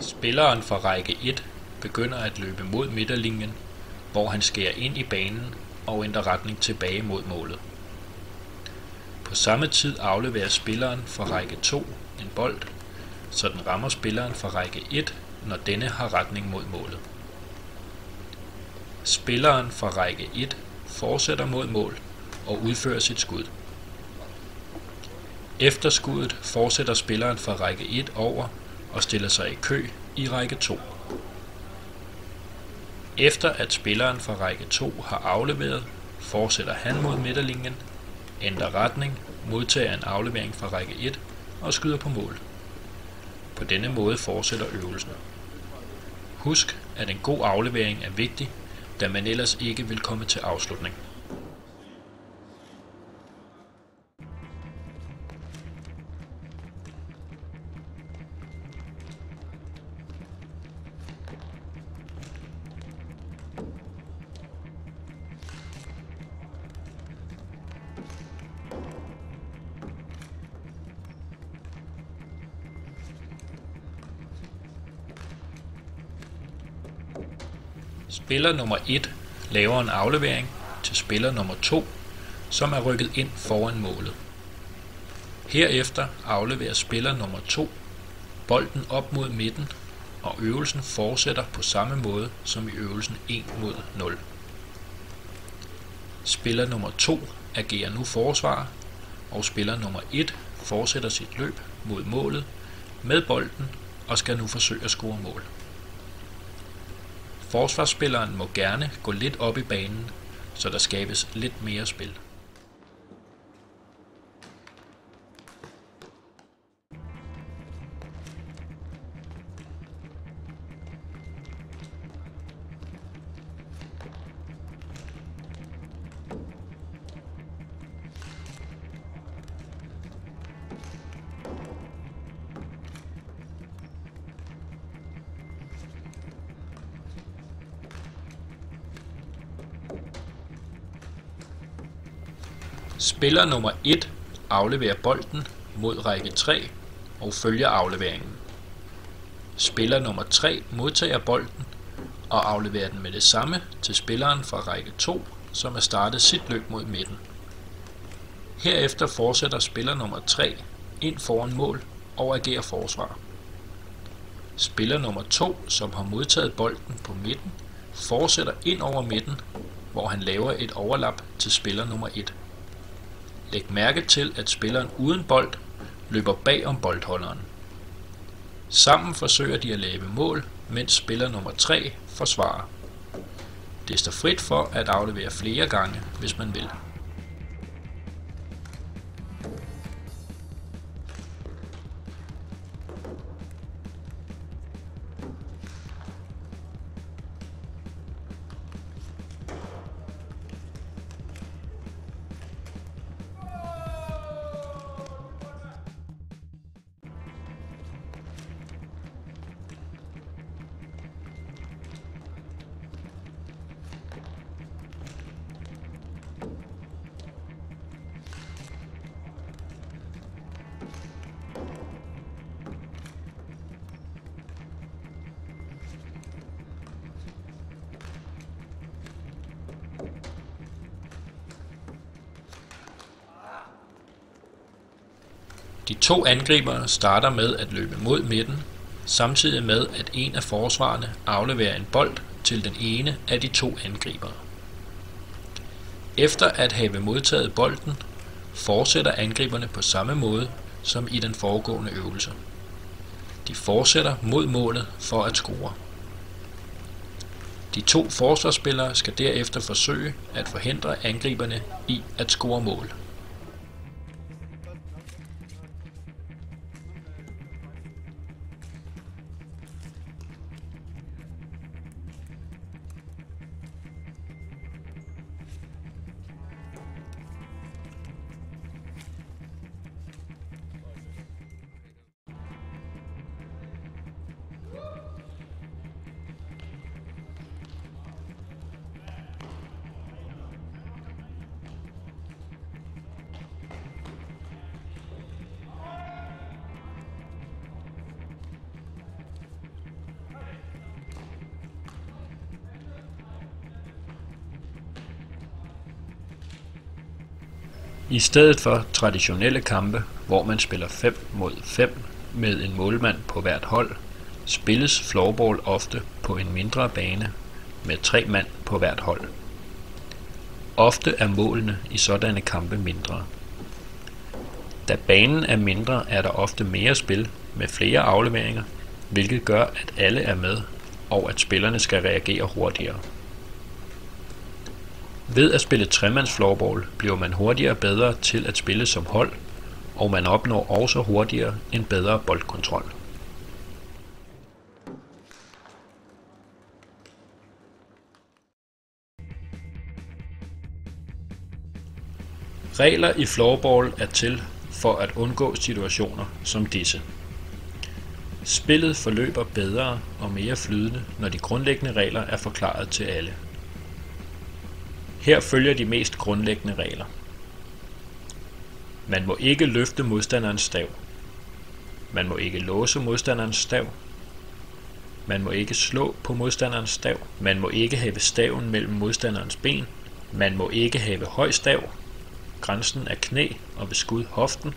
Spilleren fra række 1 begynder at løbe mod midterlinjen, hvor han skærer ind i banen og ændrer retning tilbage mod målet. På samme tid afleverer spilleren fra række 2 en bold, så den rammer spilleren fra række 1, når denne har retning mod målet. Spilleren fra række 1 fortsætter mod mål og udfører sit skud. Efter skuddet fortsætter spilleren fra række 1 over og stiller sig i kø i række 2. Efter at spilleren fra række 2 har afleveret, fortsætter han mod midterlinjen, ændrer retning, modtager en aflevering fra række 1 og skyder på mål. På denne måde fortsætter øvelsen. Husk, at en god aflevering er vigtig, da man ellers ikke vil komme til afslutning. Spiller nummer 1 laver en aflevering til spiller nummer 2, som er rykket ind foran målet. Herefter afleverer spiller nummer 2 bolden op mod midten, og øvelsen fortsætter på samme måde som i øvelsen 1 mod 0. Spiller nummer 2 agerer nu forsvar, og spiller nummer 1 fortsætter sit løb mod målet med bolden og skal nu forsøge at score mål. Forsvarsspilleren må gerne gå lidt op i banen, så der skabes lidt mere spil. Spiller nummer 1 afleverer bolden mod række 3 og følger afleveringen. Spiller nummer 3 modtager bolden og afleverer den med det samme til spilleren fra række 2, som har startet sit løb mod midten. Herefter fortsætter spiller nummer 3 ind foran mål og agerer forsvar. Spiller nummer 2, som har modtaget bolden på midten, fortsætter ind over midten, hvor han laver et overlap til spiller nummer 1. Læg mærke til, at spilleren uden bold løber bag om boldholderen. Sammen forsøger de at lave mål, mens spiller nummer 3 forsvarer. Det står frit for at aflevere flere gange, hvis man vil. De to angribere starter med at løbe mod midten, samtidig med at en af forsvarerne afleverer en bold til den ene af de to angribere. Efter at have modtaget bolden, fortsætter angriberne på samme måde som i den foregående øvelse. De fortsætter mod målet for at score. De to forsvarsspillere skal derefter forsøge at forhindre angriberne i at score mål. I stedet for traditionelle kampe, hvor man spiller 5 mod 5 med en målmand på hvert hold, spilles floorball ofte på en mindre bane med 3 mand på hvert hold. Ofte er målene i sådanne kampe mindre. Da banen er mindre, er der ofte mere spil med flere afleveringer, hvilket gør, at alle er med, og at spillerne skal reagere hurtigere. Ved at spille tremands floorball bliver man hurtigere bedre til at spille som hold, og man opnår også hurtigere en bedre boldkontrol. Regler i floorball er til for at undgå situationer som disse. Spillet forløber bedre og mere flydende, når de grundlæggende regler er forklaret til alle. Her følger de mest grundlæggende regler. Man må ikke løfte modstanderens stav. Man må ikke låse modstanderens stav. Man må ikke slå på modstanderens stav. Man må ikke have staven mellem modstanderens ben. Man må ikke have høj stav. Grænsen er knæ og ved skud hoften.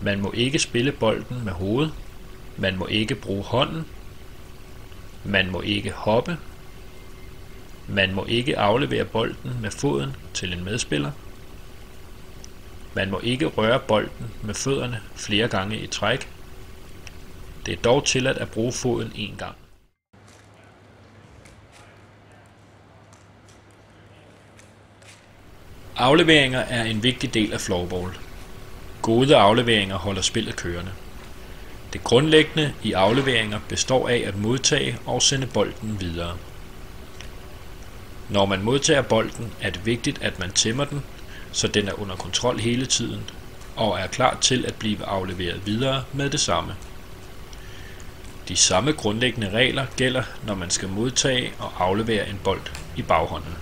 Man må ikke spille bolden med hovedet. Man må ikke bruge hånden. Man må ikke hoppe. Man må ikke aflevere bolden med foden til en medspiller. Man må ikke røre bolden med fødderne flere gange i træk. Det er dog tilladt at bruge foden én gang. Afleveringer er en vigtig del af floorball. Gode afleveringer holder spillet kørende. Det grundlæggende i afleveringer består af at modtage og sende bolden videre. Når man modtager bolden, er det vigtigt, at man tæmmer den, så den er under kontrol hele tiden og er klar til at blive afleveret videre med det samme. De samme grundlæggende regler gælder, når man skal modtage og aflevere en bold i baghånden.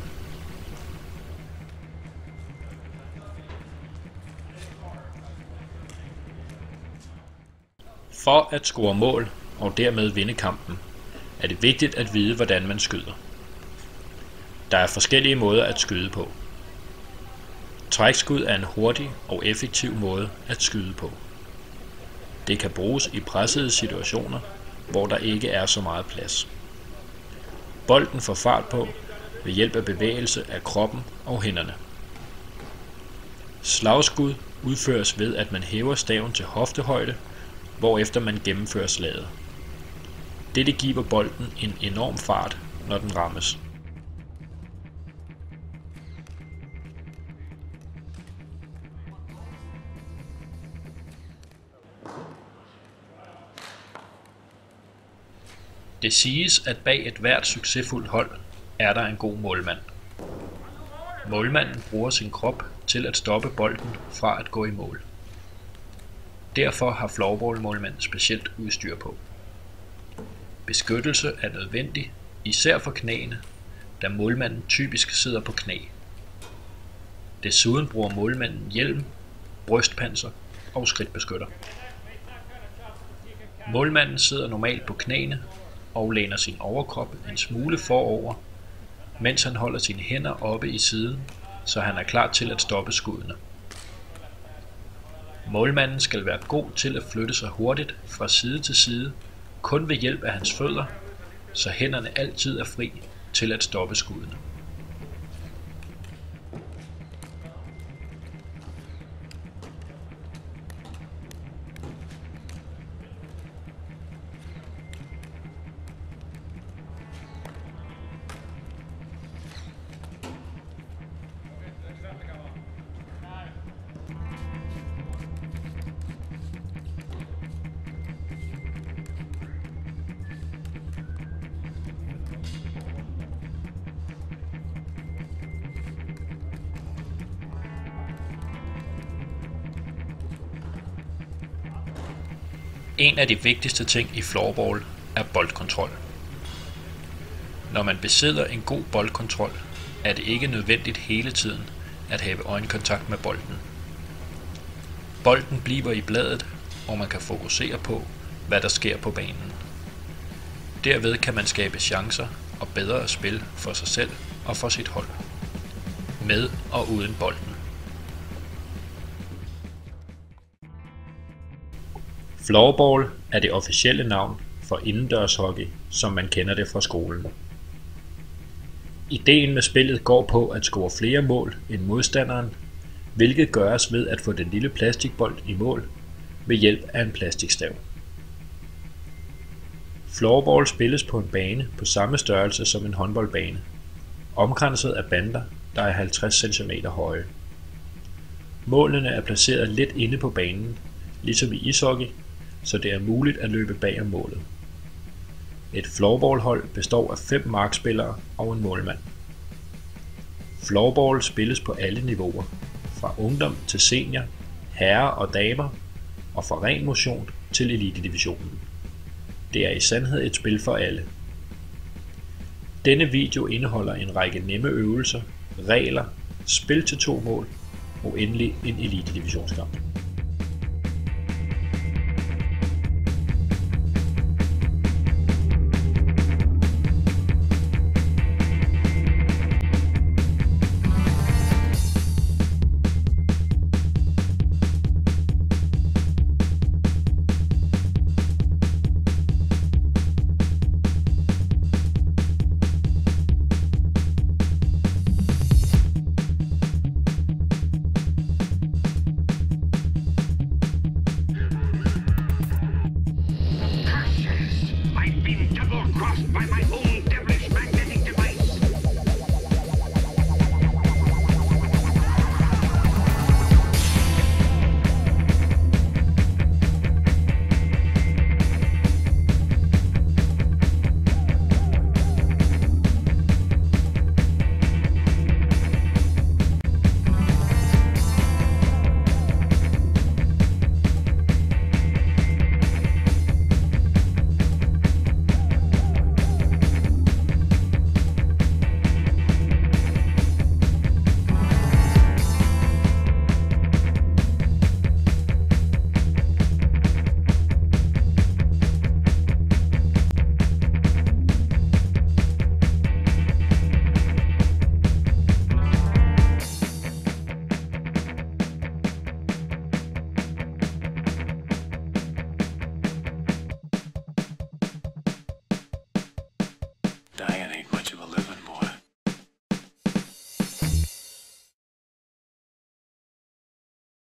For at score mål og dermed vinde kampen, er det vigtigt at vide, hvordan man skyder. Der er forskellige måder at skyde på. Trækskud er en hurtig og effektiv måde at skyde på. Det kan bruges i pressede situationer, hvor der ikke er så meget plads. Bolden får fart på ved hjælp af bevægelse af kroppen og hænderne. Slagskud udføres ved, at man hæver staven til hoftehøjde, hvorefter man gennemfører slaget. Dette giver bolden en enorm fart, når den rammes. Det siges, at bag et hvert succesfuldt hold er der en god målmand. Målmanden bruger sin krop til at stoppe bolden fra at gå i mål. Derfor har floorballmålmanden specielt udstyr på. Beskyttelse er nødvendig, især for knæene, da målmanden typisk sidder på knæ. Desuden bruger målmanden hjelm, brystpanser og skridtbeskytter. Målmanden sidder normalt på knæene og læner sin overkrop en smule forover, mens han holder sine hænder oppe i siden, så han er klar til at stoppe skuddene. Målmanden skal være god til at flytte sig hurtigt fra side til side, kun ved hjælp af hans fødder, så hænderne altid er fri til at stoppe skuddene. En af de vigtigste ting i floorball er boldkontrol. Når man besidder en god boldkontrol, er det ikke nødvendigt hele tiden at have øjenkontakt med bolden. Bolden bliver i bladet, og man kan fokusere på, hvad der sker på banen. Derved kan man skabe chancer og bedre spil for sig selv og for sit hold, med og uden bolden. Floorball er det officielle navn for indendørshockey, som man kender det fra skolen. Ideen med spillet går på at score flere mål end modstanderen, hvilket gøres ved at få den lille plastikbold i mål ved hjælp af en plastikstav. Floorball spilles på en bane på samme størrelse som en håndboldbane, omkranset af bander, der er 50 cm høje. Målene er placeret lidt inde på banen, ligesom i ishockey, så det er muligt at løbe bag om målet. Et floorballhold består af 5 markspillere og en målmand. Floorball spilles på alle niveauer, fra ungdom til senior, herrer og damer, og fra ren motion til elitedivisionen. Det er i sandhed et spil for alle. Denne video indeholder en række nemme øvelser, regler, spil til 2 mål og endelig en elitedivisionskamp.